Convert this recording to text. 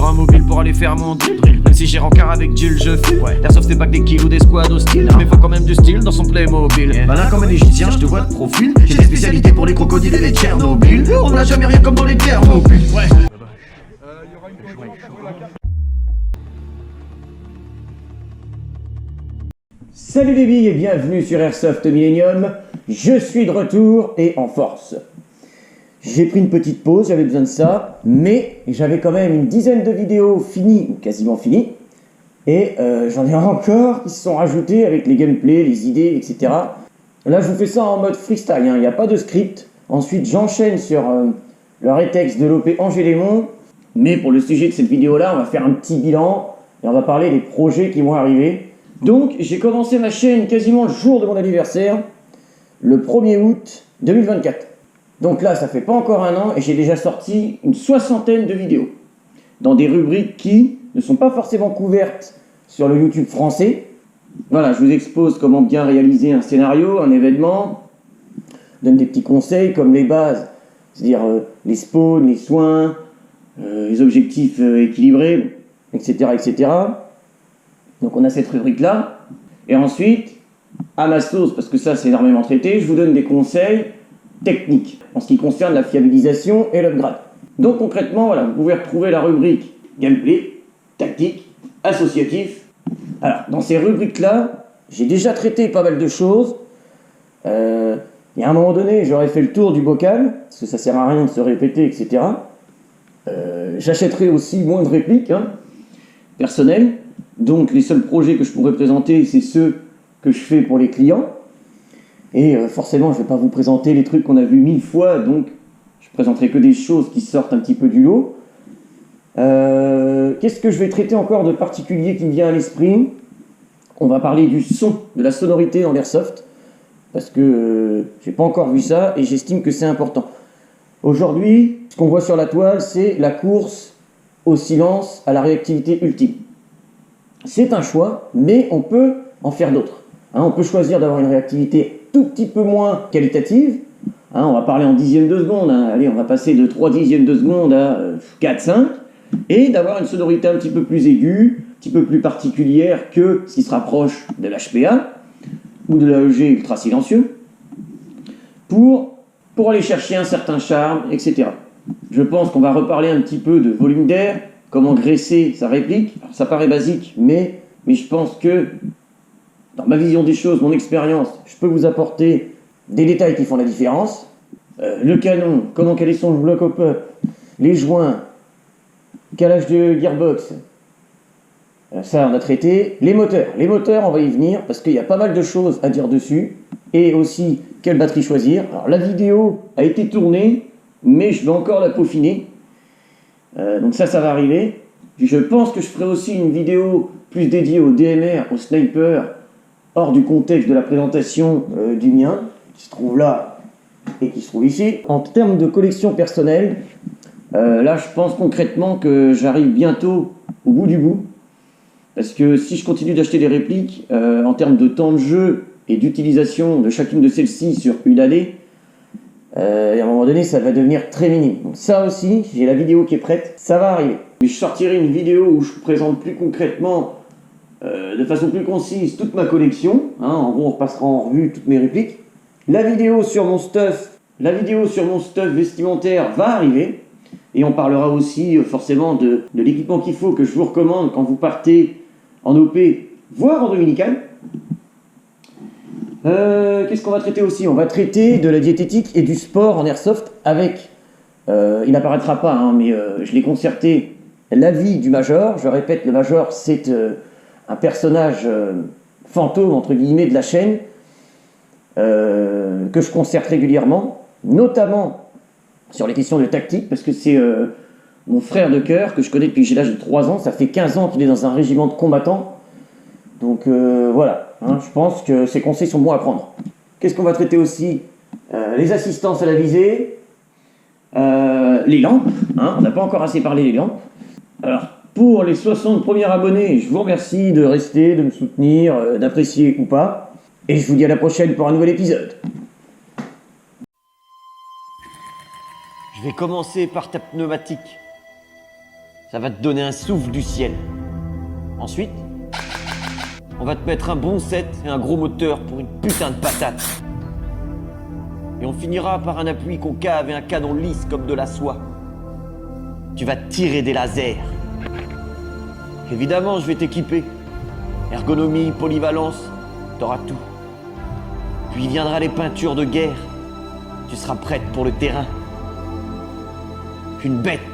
sur un mobile pour aller faire mon drill. Même si j'ai rencard avec Jill, je file. L'airsoft c'est pas que des kills ou des squads hostiles, mais faut quand même du style dans son Playmobil. Malin comme un égyptien, je te vois de profil. J'ai des spécialités pour les crocodiles et les Tchernobyl. On n'a jamais rien comme dans les Tchernobyl. Salut les billes et bienvenue sur Airsoft Millennium. Je suis de retour et en force. J'ai pris une petite pause, j'avais besoin de ça, mais j'avais quand même une dizaine de vidéos finies ou quasiment finies. Et j'en ai encore qui se sont rajoutées avec les gameplays, les idées, etc. Là je vous fais ça en mode freestyle, il n'y a pas de script. Ensuite j'enchaîne sur le rétex de l'OP Angers-les-Monts. Mais pour le sujet de cette vidéo là, on va faire un petit bilan et on va parler des projets qui vont arriver. Donc, j'ai commencé ma chaîne quasiment le jour de mon anniversaire, le 1er août 2024. Donc là, ça fait pas encore un an et j'ai déjà sorti une soixantaine de vidéos dans des rubriques qui ne sont pas forcément couvertes sur le YouTube français. Voilà, je vous expose comment bien réaliser un scénario, un événement, je donne des petits conseils comme les bases, c'est-à-dire les spawns, les soins, les objectifs équilibrés, etc., etc. Donc on a cette rubrique-là. Et ensuite, à ma sauce, parce que ça c'est énormément traité, je vous donne des conseils techniques en ce qui concerne la fiabilisation et l'upgrade. Donc concrètement, voilà, vous pouvez retrouver la rubrique gameplay, tactique, associatif. Alors, dans ces rubriques-là, j'ai déjà traité pas mal de choses. Il y a un moment donné, j'aurais fait le tour du bocal, parce que ça sert à rien de se répéter, etc. J'achèterai aussi moins de répliques, personnelles. Donc les seuls projets que je pourrais présenter, c'est ceux que je fais pour les clients. Et forcément, je ne vais pas vous présenter les trucs qu'on a vus 1000 fois, donc je présenterai que des choses qui sortent un petit peu du lot. Qu'est-ce que je vais traiter encore de particulier qui me vient à l'esprit? On va parler du son, de la sonorité dans l'airsoft, parce que j'ai pas encore vu ça et j'estime que c'est important. Aujourd'hui, ce qu'on voit sur la toile, c'est la course au silence, à la réactivité ultime. C'est un choix, mais on peut en faire d'autres. On peut choisir d'avoir une réactivité tout petit peu moins qualitative. On va parler en dixièmes de seconde. Allez, on va passer de 3 dixièmes de seconde à 4, 5. Et d'avoir une sonorité un petit peu plus aiguë, un petit peu plus particulière que ce qui se rapproche de l'HPA ou de l'AEG ultra silencieux pour aller chercher un certain charme, etc. Je pense qu'on va reparler un petit peu de volume d'air, comment graisser sa réplique. Alors, ça paraît basique, mais je pense que, dans ma vision des choses, mon expérience, je peux vous apporter des détails qui font la différence. Le canon, comment caler son bloc up, les joints, calage de gearbox, ça on a traité. Les moteurs, on va y venir, parce qu'il y a pas mal de choses à dire dessus. Et aussi, quelle batterie choisir. Alors la vidéo a été tournée, mais je vais encore la peaufiner. Donc ça va arriver. Je pense que je ferai aussi une vidéo plus dédiée au DMR, au sniper, hors du contexte de la présentation du mien, qui se trouve là et qui se trouve ici. En termes de collection personnelle, là je pense concrètement que j'arrive bientôt au bout du bout. Parce que si je continue d'acheter des répliques, en termes de temps de jeu et d'utilisation de chacune de celles-ci sur une année, et à un moment donné ça va devenir très minime. Donc ça aussi, j'ai la vidéo qui est prête, ça va arriver. Mais je sortirai une vidéo où je présente plus concrètement, de façon plus concise, toute ma collection. En gros on repassera en revue toutes mes répliques. La vidéo sur mon stuff vestimentaire va arriver. Et on parlera aussi forcément de l'équipement qu'il faut, que je vous recommande quand vous partez en OP, voire en dominicale. Qu'est-ce qu'on va traiter aussi? On va traiter de la diététique et du sport en airsoft avec, il n'apparaîtra pas, mais je l'ai concerté, l'avis du Major. Je répète, le Major c'est un personnage fantôme entre guillemets de la chaîne que je concerte régulièrement, notamment sur les questions de tactique, parce que c'est mon frère de cœur que je connais depuis que j'ai l'âge de 3 ans. Ça fait 15 ans qu'il est dans un régiment de combattants. Donc voilà, je pense que ces conseils sont bons à prendre. Qu'est-ce qu'on va traiter aussi? Les assistances à la visée, les lampes, on n'a pas encore assez parlé des lampes. Alors, pour les 60 premiers abonnés, je vous remercie de rester, de me soutenir, d'apprécier ou pas. Et je vous dis à la prochaine pour un nouvel épisode. Je vais commencer par ta pneumatique. Ça va te donner un souffle du ciel. Ensuite, on va te mettre un bon set et un gros moteur pour une putain de patate. Et on finira par un appui concave et un canon lisse comme de la soie. Tu vas tirer des lasers. Évidemment, je vais t'équiper. Ergonomie, polyvalence, t'auras tout. Puis viendra les peintures de guerre. Tu seras prête pour le terrain. Une bête